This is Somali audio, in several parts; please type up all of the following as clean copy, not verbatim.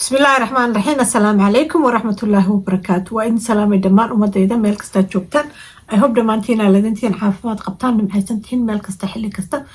بسم الله الرحمن الرحيم. السلام عليكم ورحمة الله وبركاته. وإن سلام دمان ومديدا ميل كستا جوجتان. I hope دمانتين لدنتين عافمات قبطان نمحيسنتين ميل كستا حلي كستا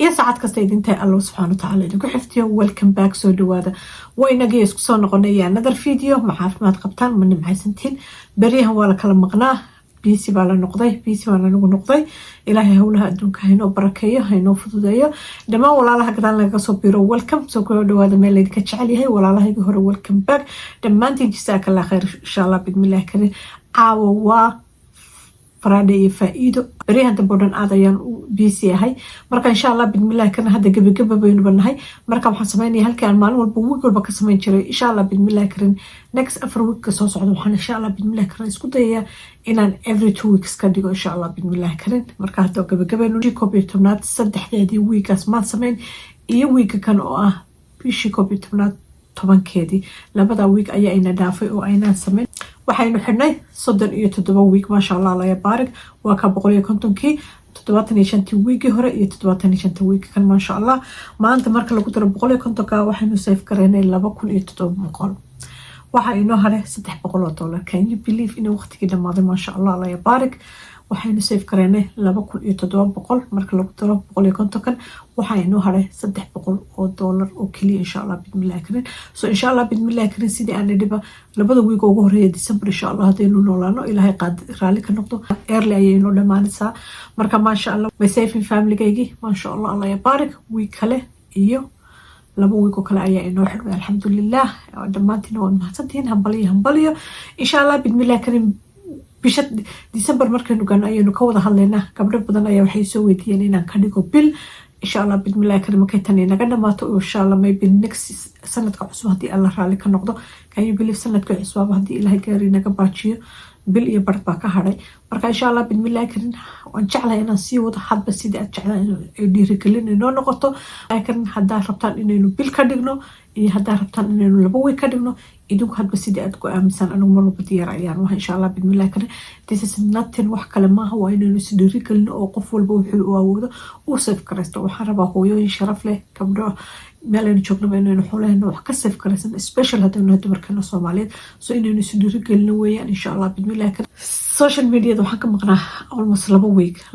إيا ساعات كستا يدنتين الله سبحانه وتعالى يدنكو حفتيو welcome back سو دوادا وإناقي يسكسو نغنيا نذر فيديو مع عافمات قبطان من نمحيسنتين بريها ولا كلام مغناه بيسي بالا نقضي بيسي بالا نقو نقضي إلهي هولها أدونك هينو بركية هينو فضودية دما ولا لها قدان لغا صوبيرو ويلكم سو كو دوادا ميل ليدك تشعلي هاي ولا لها يقهرو ويلكم باك دما انتي جساك الله خير إن شاء الله بإذن الله كريم عاوا فرادي فائدو بريها دبودان آدayaan busy ahay marka insha Allah bidmillaah kana hada gabagaba baynu banahay marka waxaan sameeynaa halkii aan maalin walba week walba ka sameyn jiray insha Allah bidmillaah karin next after week ka soo socdo waxaan insha Allah bidmillaah karin isku dayaa inaan every 2 weeks ka dhigo insha Allah bidmillaah karin marka hada gabagabaynu koobiyo tobnaad saddexdeedii weekaas ma sameyn iyo week kan oo ah bishii koobiyo tobnaad tobankeedii labada week ayaa ina dhaafay oo aynaan sameyn waxaynu xidhnay 37 week ma sha Allah la yabaarig waa ka 150kii 75 weekii hore iyo 75 week kan ma sha Allah maanta marka lagu daro 150ka waxaynu save gareynay 2700 waxa inoo haray $300 can you believe in waqtigii dhamaaday ma sha Allah la yabaarig waxaynu save gareynay 2700 marka lagu daro 150kan waxa inoo haray $300 oo kaliya insha Allah bidmillaah karin so insha Allah bidmillaah karin sidii aan dhiba labada week ugu horeeyay December insha Allah hadaynu noolaano ilaahay raali ka noqdo early ayaynu dhamaanaysaa marka ma sha Allah my saving family gaygi ma sha Allah Allah yabaarik week kale iyo laba week oo kale ayaa inoo xirmay alxamdulillah dhamaantiin waa mahadsantiin hambaliyo insha Allah bidmillaah karin bisha December markaynu gaano ayaynu ka wada hadlaynaa gabdho badan ayaa waxay soo weydiiyeen inaan ka dhigo bil insha Allah bidmillaah karim markay tan inaga dhamaato insha Allah maybe next sanadka cusub hadii Allah raali ka noqdo kan you believe sanadka cusub hadii Ilaahay gaari naga baajiyo bil iyo bar baa ka haray marka insha Allah bidmillaah karim waan jeclahay inaan sii wado hadba sidii aad jeclaan ay dhiirigelin inoo noqoto laakiin hadaa rabtaan inaynu bil ka dhigno iyo hadaa rabtaan inaynu laba week ka dhigno idinku hadba sidii aad ku aaminsan anigu mar walba diyaar ayaan waxa insha Allah bidmillaah karim this is nothing wax kale maaha waa inaynu is dhiirigelino oo qof walba wuxuu u awoodo uu save karaysto waxaan rabaa hooyooyin sharaf leh gabdho meel aynu joogno inaynu xoolahayna wax ka save karaysan especially hadaynu dumarkana Soomaaliyeed so inaynu is dhiirigelino weeyaan insha Allah bidmillaah karim social media waxaan ka maqnaa almost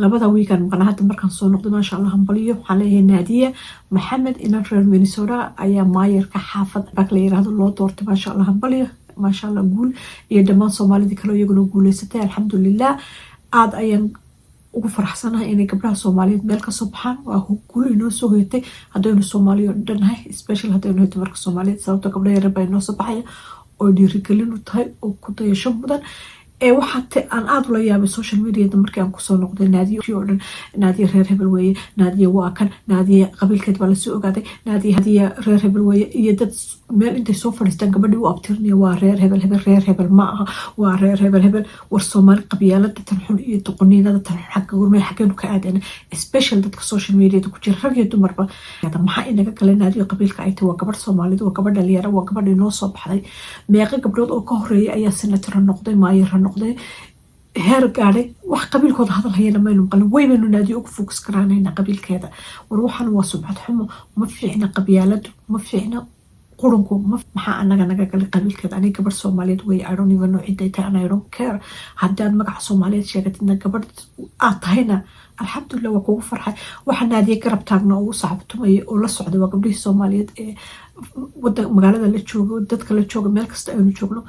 labada week aan maqnaa hadda markaan soo noqdo ma sha Allah hambaliyo waxaan leeyahay Naadiya Maxamed in reer Minnesota ayaa maayarka xaafad bak la yiraahdo loo doortay ma sha Allah hambaliyo ma sha Allah guul iyo dhamaan Soomaalida kale iyaguna guuleysatay alxamdulillah aad ayaan ugu faraxsanahay inay gabdhaha Soomaaliyeed meel ka soo baxaan waa guul inoo soo hoytay hadaynu Soomaaliyo dhanahay especially hadaynu dumarka Soomaaliyeed sababta gabdhaha yar baa inoo soo baxaya oo dhiirigelin u tahay oo ku dayasho mudan waxaad aan aad ula yaabay social media markii aan kusoo noqday naadiya reer hebel weeye naadiya waa kan naadiya qabiilkeed baa lasoo ogaaday naadiya reer hebel weeye iyo dad meel intay soo fadhiistaan gabadhii u abtirnaya waa reer hebel ma aha waa reer hebel war Soomaali qabyaalada tan xun iyo doqoniinada tan xagga gurmay xaggeenu ka aadana special dadka social media ku jira rag iyo dumarba maxaa inaga galay naadiya qabiilka ay tahay waa gabadh Soomaaliyeed waa gabadh dhalinyaro waa gabadh inoo soo baxday meeqa gabdhood oo ka horeeyay ayaa senator noqday maayar noqday heer gaaray wax qabiilkooda hadal hayana maynu qalin waynu naadiyo ugu focus karaanayna qabiilkeeda war waxan waa subcad xumo ma fiicna qabyaaladu ma fiicna qurunku maxaa anaga naga galay qabiilkeeda aniga gabar Soomaaliyeed way I don't even know ciday tahay I don't care haddii aad magaca Soomaaliyeed sheegatidna gabadh aad tahayna alxamdulillah waa kugu farxay waxa naadiyo garab taagna oo saxabtumay oo la socday waa gabdhihii Soomaaliyeed ee magaalada la joogo dadka la jooga meel kasta aynu joogno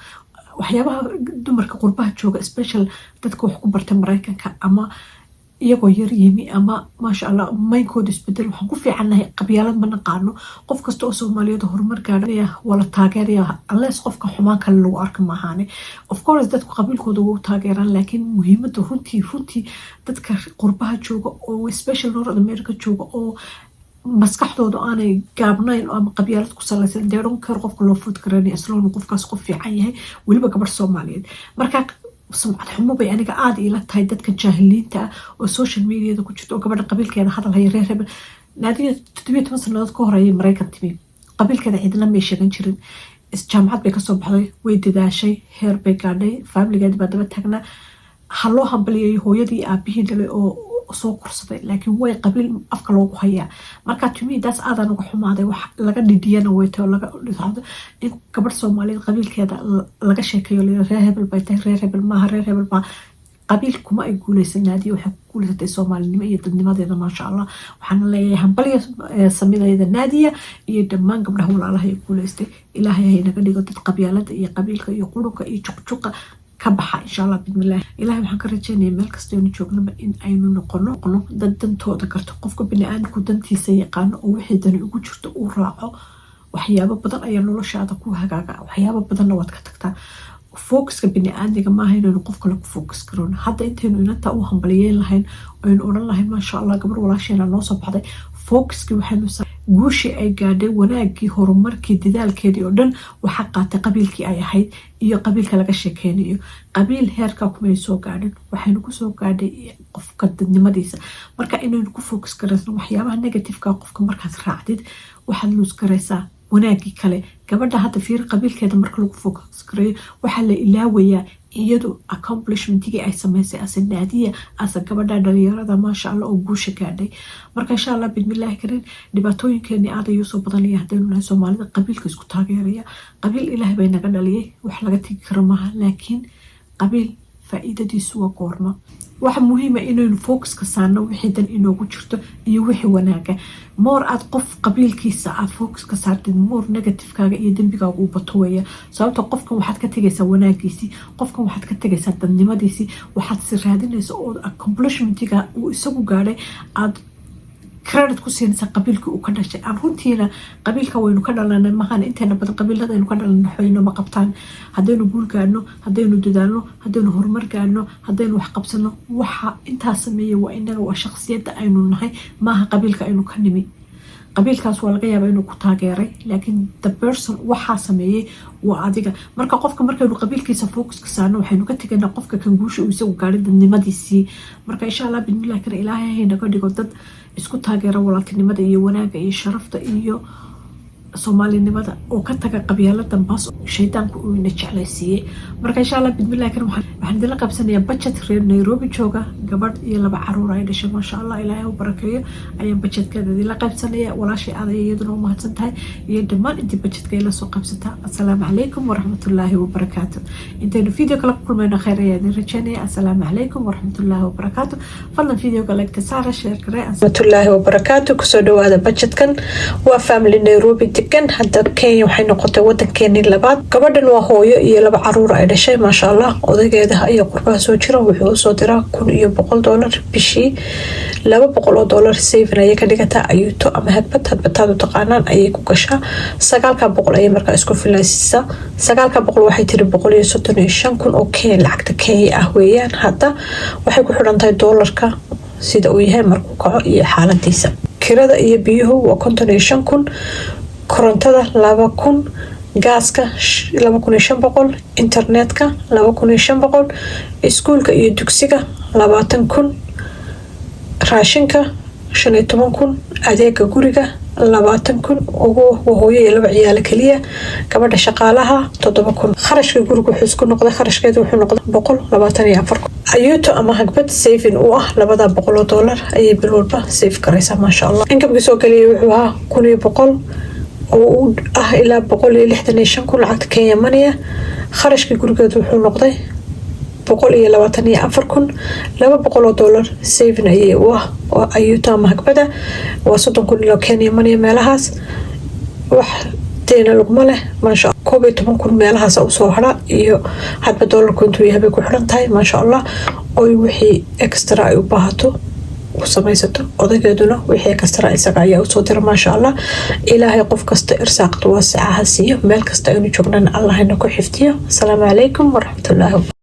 waxyaabaha dumarka qurbaha jooga special dadka wax ku bartay Mareykanka ama iyagoo yar yimi ama ma sha Allah maynkooda isbedel waxaan ku fiicanahay qabyaalad ma naqaano qof kasta oo Soomaaliyeed horumar gaadhay wala taageeraya unless qofka xumaan kale lagu arko maahan of course dadku qabiilkooda wuu taageeraan laakiin muhiimadda runtii dadka qurbaha jooga oo special North America jooga oo maskaxdooda aanay gaabnayn ama qabyaalad ku salaysan deeron kar qofka loo food gareynay isloon qofkaas qof fiican yahay waliba gabar Soomaaliyeed marka sumcad xumo bay aniga aad ila tahay dadka jaahiliinta oo social media ku jirto oo gabadha qabiilkeeda hadal hay reer hebel naadiya 17 sanadood ka horeeyay Mareykan timi qabiilkeeda cidna ma sheegan jirin jaamacad bay ka soo baxday way dadaashay heer bay gaadhay family-geeda baa daba taagnaa haloo hambaliyay hooyadii aabihii dhalay oo soo kursaday laakiin way qabiil afka loogu hayaa marka tumiidaas aadan uga xumaaday wax laga dhidhiyana way tahay laga dhigado in gabadh Soomaaliyeed qabiilkeeda laga sheekeeyo reer hebel bay tahay reer hebel maaha reer hebel baa qabiil kuma ay guuleysan naadiyo waxay ku guuleysatay Soomaalinimo iyo dadnimadeeda ma sha Allah waxaan leeyahay hambaliyo samideeda naadiya iyo dhammaan gabdhaha walaalaha ay guuleystay ilaahay ay naga dhigo dad qabyaalada iyo qabiilka iyo qurunka iyo juqjuqa ka baxa insha Allah bismillah ilaahay waxaan ka rajaynayaa meel kasta oo joogno in aynu noqono dad dantooda karto qofka bini'aadamku dantiisa yaqaan oo wixii dan ugu jirto uu raaco waxyaabo badan ayaa noloshaada ku hagaaga waxyaabo badan waad ka tagtaa focuska bini'aadmiga ma aha inaynu qof kale ku focus garoon hadda intaynu inanta u hambaliyeen lahayn aynu oran lahayn ma sha Allah gabar walaasheena noo soo baxday focuski waxaynu guushi ay gaadhay wanaagii horumarkii dadaalkeedii oo dhan waxa qaatay qabiilkii ay ahayd iyo qabiilka laga sheekeynayo qabiil heerka kuma soo gaadhin waxaynu ku soo gaadhay qofka dadnimadiisa marka inaynu ku focus garayno waxyaabaha negative-ka qofka markaad raacdid waxaad luus garaysaa wanaagii kale gabadha hadda fiir qabiilkeeda marka lagu focus gareeyo waxa la ilaawayaa iyadu accomplishmentigii ay sameysay as naadiya as gabadha dhalinyarada ma sha Allah oo guusha gaadhay marka insha Allah bismillah karin dhibaatooyinkeeni aad ayuu soo badan yahay hadaynu nahay Soomaalida qabiilka isku taageeraya qabiil Ilaahay bay naga dhaliyay wax laga tagi karo maaha laakiin qabiil faa'iidadiisu waa goorma waxa muhiim ah inaynu focus ka saarno wixii dan inoogu jirto iyo wixii wanaaga more aad qof qabiilkiisa aad focus ka saartid more negative-kaaga iyo dambigaaga uu bato weeya sababtoo qofkan waxaad ka tagaysaa wanaagiisii qofkan waxaad ka tagaysaa dadnimadiisii waxaad si raadinaysaa oo accomplishmentiga uu isagu gaadhay aad credit ku siinaysa qabiilkii uu ka dhashay aan runtiina qabiilka waynu ka dhalanay mahan inteena badan qabiilada aynu ka dhalanay xoyno ma qabtaan hadaynu guul gaadno hadaynu dadaalno hadaynu horumar gaadno hadaynu wax qabsano waxa intaas sameeyay waa inaga waa shakhsiyada aynu nahay maaha qabiilka aynu ka nimi qabiilkaas waa laga yaabaa inuu ku taageeray laakiin the person waxa sameeyay waa adiga marka qofka markaynu qabiilkiisa focus ka saarno waxaynu ka tagaynaa qofka kan guusha uu isagu gaadhay dadnimadiisii marka insha Allah bismillah kar ilaahay naga dhigo dad isku taageero walaaltinimada iyo wanaaga iyo sharafta iyo Soomaalinimada oo ka taga qabyaalada baas shaydaanku uu ina jeclaysiiyay marka insha Allah bismillah kar waxaan dila qabsanayaa budget reer Nairobi jooga gabadh iyo laba caruur ay dhashay ma sha Allah ilaahay u barakeeyo ayaan budgetkeeda dila qabsanayaa walaashay aday iyaduna u mahadsan tahay iyo dhammaan intii budgetka ila soo qabsata assalaamu calaykum waraxmatullaahi wabarakaatuh intaynu video kala kulmayno khayr ayaan rajaynaya assalaamu calaykum waraxmatullaahi wabarakaatuh fadlan videoga like ka saara share garee waraxmatullaahi wabarakaatuh kusoo dhawaada budgetkan waa family Nairobi kan hadda Kenya waxay noqotay wadankeeni labaad gabadhan waa hooyo iyo laba caruur ay dhashay ma sha Allah odaygeeda iyo qurbaha soo jira wuxuu soo diraa $1,100 bishii $200 saving ay ka dhigataa ayuuto ama hadbataadu taqaanaan ayay ku gashaa 900 ay markaa isku filaysiisa 900 waxay tiri 135,000 oo Kenya lacagta Kenya ah weeyaan hadda waxay ku xiran tahay dollarka sida uu yahay markuu kaco iyo xaaladiisa kirada iyo biyuhu waa 55,000 korontada 2,000 gaaska 2,500 internetka 2,500 iskuulka iyo dugsiga 20,000 raashinka 15,000 adeega guriga 20,000 ugu hooyo iyo laba ciyaal kaliya gabadha shaqaalaha 7,000 kharashka guriga wuxuu isku noqday kharashkeedu wuxuu noqday 124 ayuuto ama hagbad saving u ah $200 ayay bil walba save garaysaa ma sha Allah income soo galiyay wuxuu ahaa 1,100 oo ah ilaa 165 lacagta Kenya money kharashka gurigeedu wuxuu noqday 124,000 $200 saving ayay u ah oo ayuuto ama hagbada waa 30,000 Kenya money meelahaas wax deena laguma leh ma sha Allah 12,000 meelahaas u soo hara iyo hadba dollarku intuu yahay ku xiran tahay ma sha Allah oo wixii extra ay u baahato u samaysato odaygeeduna wixii extra isaga ayaa u soo diray ma sha Allah ilaahay qof kasta irsaaqad waasica ha siiyo meel kasta inuu joognaan Allah ina ku xifdiyo assalaamu calaykum waraxmatullaahi